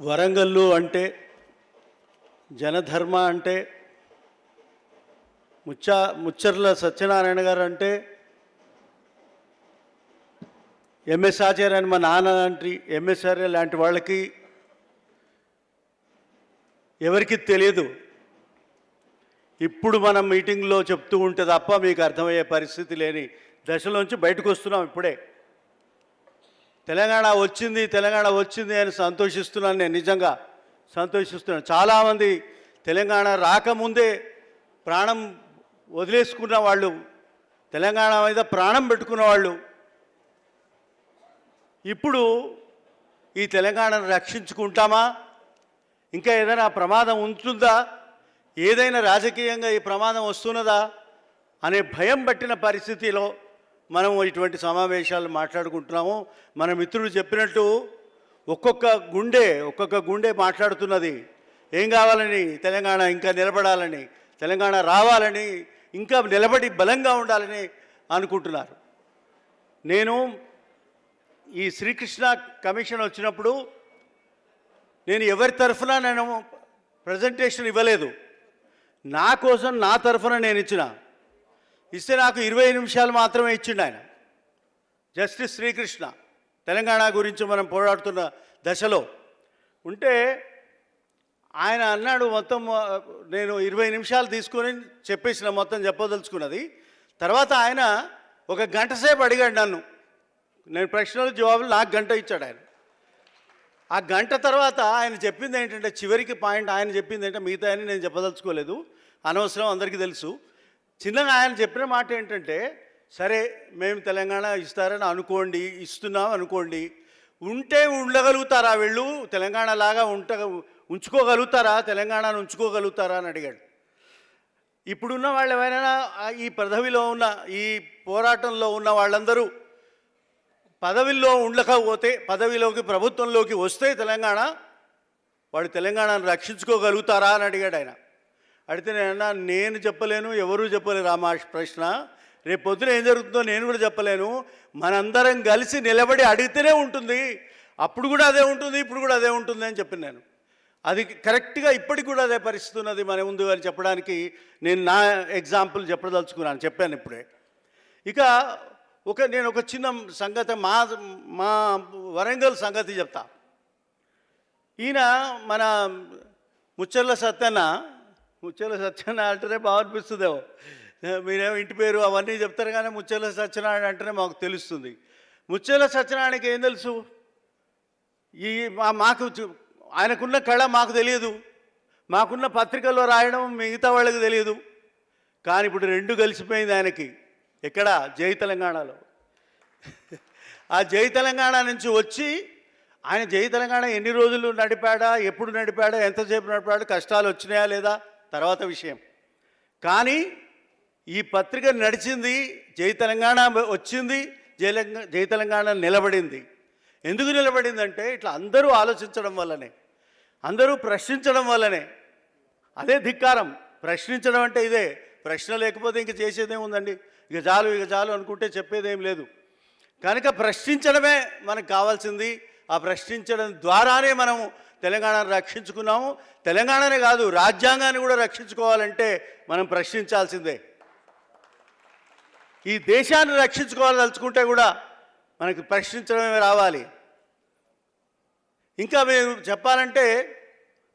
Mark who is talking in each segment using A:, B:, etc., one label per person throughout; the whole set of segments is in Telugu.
A: వరంగల్లు అంటే జనధర్మ అంటే ముచ్చర్ల సత్యనారాయణ గారు అంటే ఎంఎస్ ఆచార్య అని మా నాన్న లాంటి ఎంఎస్ఆర్ఏ లాంటి వాళ్ళకి ఎవరికి తెలియదు. ఇప్పుడు మనం మీటింగ్లో చెప్తూ ఉంటే తప్ప మీకు అర్థమయ్యే పరిస్థితి లేని దశలోంచి బయటకు వస్తున్నాం. ఇప్పుడే తెలంగాణ వచ్చింది అని సంతోషిస్తున్నాను. నేను నిజంగా సంతోషిస్తున్నాను. చాలామంది తెలంగాణ రాకముందే ప్రాణం వదిలేసుకున్న వాళ్ళు, తెలంగాణ మీద ప్రాణం పెట్టుకున్న వాళ్ళు ఇప్పుడు ఈ తెలంగాణను రక్షించుకుంటామా, ఇంకా ఏదైనా ప్రమాదం ఉంటుందా, ఏదైనా రాజకీయంగా ఈ ప్రమాదం వస్తున్నదా అనే భయం పట్టిన పరిస్థితిలో మనం ఇటువంటి సమావేశాలు మాట్లాడుకుంటున్నాము. మన మిత్రుడు చెప్పినట్టు ఒక్కొక్క గుండె మాట్లాడుతున్నది. ఏం కావాలని? తెలంగాణ ఇంకా నిలబడాలని, తెలంగాణ రావాలని, ఇంకా నిలబడి బలంగా ఉండాలని అనుకుంటున్నారు. నేను ఈ శ్రీకృష్ణ కమిషన్ వచ్చినప్పుడు నేను ఎవరి తరఫున నేను ప్రజెంటేషన్ ఇవ్వలేదు. నా కోసం నా తరఫున నేను ఇస్తే నాకు 20 నిమిషాలు మాత్రమే ఇచ్చిండు ఆయన. జస్టిస్ శ్రీకృష్ణ తెలంగాణ గురించి మనం పోరాడుతున్న దశలో ఉంటే ఆయన అన్నాడు, మొత్తం నేను 20 నిమిషాలు తీసుకొని చెప్పేసిన మొత్తం చెప్పదలుచుకున్నది. తర్వాత ఆయన 1 గంట సేపు అడిగాడు నన్ను. నేను ప్రశ్నలు జవాబులు నాకు 1 గంట ఇచ్చాడు ఆయన. ఆ 1 గంట తర్వాత ఆయన చెప్పింది ఏంటంటే, చివరికి పాయింట్ ఆయన చెప్పింది ఏంటంటే, మిగతా అని నేను చెప్పదలుచుకోలేదు, అనవసరం, అందరికీ తెలుసు. చిన్నగా ఆయన చెప్పిన మాట ఏంటంటే, సరే మేము తెలంగాణ ఇస్తారని అనుకోండి, ఇస్తున్నాం అనుకోండి, ఉంటే ఉండగలుగుతారా వీళ్ళు, తెలంగాణ లాగా ఉంచుకోగలుగుతారా, తెలంగాణను ఉంచుకోగలుగుతారా అని అడిగాడు. ఇప్పుడున్న వాళ్ళు ఎవరైనా ఈ పదవిలో ఉన్న, ఈ పోరాటంలో ఉన్న వాళ్ళందరూ పదవిలో ఉండకపోతే, పదవిలోకి ప్రభుత్వంలోకి వస్తే తెలంగాణ, వాడు తెలంగాణను రక్షించుకోగలుగుతారా అని అడిగాడు ఆయన. అడిగితే నేను చెప్పలేను, ఎవరూ చెప్పలేరు ఆ ప్రశ్న. రేపు పొద్దున ఏం జరుగుతుందో నేను కూడా చెప్పలేను. మనందరం కలిసి నిలబడి అడిగితేనే ఉంటుంది. అప్పుడు కూడా అదే ఉంటుంది, ఇప్పుడు కూడా అదే ఉంటుంది అని చెప్పాను నేను. అది కరెక్ట్గా ఇప్పటికి కూడా అదే పరిస్థితి ఉన్నది మన ముందు అని చెప్పడానికి నేను నా ఎగ్జాంపుల్ చెప్పాను ఇప్పుడే. ఇక నేను ఒక చిన్న సంగతి, మా వరంగల్ సంగతి చెప్తా. ఈయన మన ముచ్చర్ల సత్యన్న అంటేనే బాగా అనిపిస్తుందేమో. మీరేమో ఇంటి పేరు అవన్నీ చెప్తారు, కానీ ముచ్చర్ల సత్యనారాయణ అంటేనే మాకు తెలుస్తుంది. ముచ్చర్ల సత్యనారాయణకి ఏం తెలుసు? మాకు ఆయనకున్న కళ మాకు తెలియదు, మాకున్న పత్రికల్లో రాయడం మిగతా వాళ్ళకి తెలియదు. కానీ ఇప్పుడు 2 కలిసిపోయింది ఆయనకి. ఎక్కడ? జై తెలంగాణలో. ఆ జై తెలంగాణ నుంచి వచ్చి ఆయన జై తెలంగాణ ఎన్ని రోజులు నడిపాడా, ఎప్పుడు నడిపాడా, ఎంతసేపు నడిపాడా, కష్టాలు వచ్చినాయా లేదా తర్వాత విషయం. కానీ ఈ పత్రిక నడిచింది, జై తెలంగాణ వచ్చింది, జై తెలంగాణ నిలబడింది. ఎందుకు నిలబడిందంటే ఇట్లా అందరూ ఆలోచించడం వల్లనే, అందరూ ప్రశ్నించడం వల్లనే. అదే ధిక్కారం. ప్రశ్నించడం అంటే ఇదే. ప్రశ్న లేకపోతే ఇంక చేసేదేముందండి, ఇక చాలు అనుకుంటే చెప్పేదేం లేదు. కనుక ప్రశ్నించడమే మనకు కావాల్సింది. ఆ ప్రశ్నించడం ద్వారానే మనం తెలంగాణను రక్షించుకున్నాము. తెలంగాణనే కాదు, రాజ్యాంగాన్ని కూడా రక్షించుకోవాలంటే మనం ప్రశ్నించాల్సిందే. ఈ దేశాన్ని రక్షించుకోవాలనుకుంటే కూడా మనకి ప్రశ్నించడమే రావాలి. ఇంకా మేము చెప్పాలంటే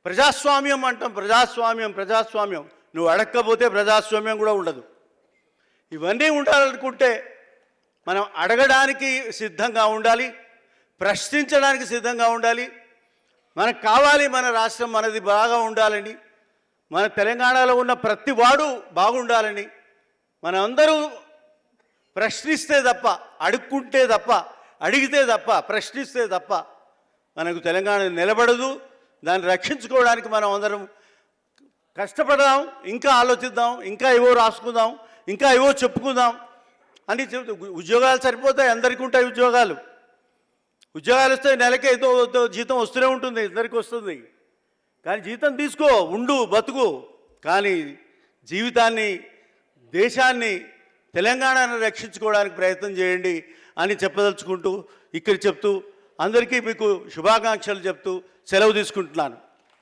A: ప్రజాస్వామ్యం అంటాం. ప్రజాస్వామ్యం నువ్వు అడగకపోతే ప్రజాస్వామ్యం కూడా ఉండదు. ఇవన్నీ ఉండాలనుకుంటే మనం అడగడానికి సిద్ధంగా ఉండాలి, ప్రశ్నించడానికి సిద్ధంగా ఉండాలి. మనకు కావాలి మన రాష్ట్రం మనది బాగా ఉండాలని, మన తెలంగాణలో ఉన్న ప్రతి వాడు బాగుండాలని. మన అందరూ ప్రశ్నిస్తే తప్ప, అడుక్కుంటే తప్ప, అడిగితే తప్ప, ప్రశ్నిస్తే తప్ప మనకు తెలంగాణ నిలబడదు. దాన్ని రక్షించుకోవడానికి మనం అందరం కష్టపడదాం, ఇంకా ఆలోచిద్దాం, ఇంకా ఏవో రాసుకుందాం, ఇంకా ఏవో చెప్పుకుందాం అని చెప్తూ. ఉద్యోగాలు సరిపోతాయి, అందరికీ ఉంటాయి ఉద్యోగాలు వస్తే నెలకి ఏదో జీతం వస్తూనే ఉంటుంది, అందరికీ వస్తుంది. కానీ జీతం తీసుకో, ఉండు, బతుకు. కానీ జీవితాన్ని, దేశాన్ని, తెలంగాణను రక్షించుకోవడానికి ప్రయత్నం చేయండి అని చెప్పదలుచుకుంటూ ఇక్కడ చెప్తూ అందరికీ మీకు శుభాకాంక్షలు చెప్తూ సెలవు తీసుకుంటున్నాను.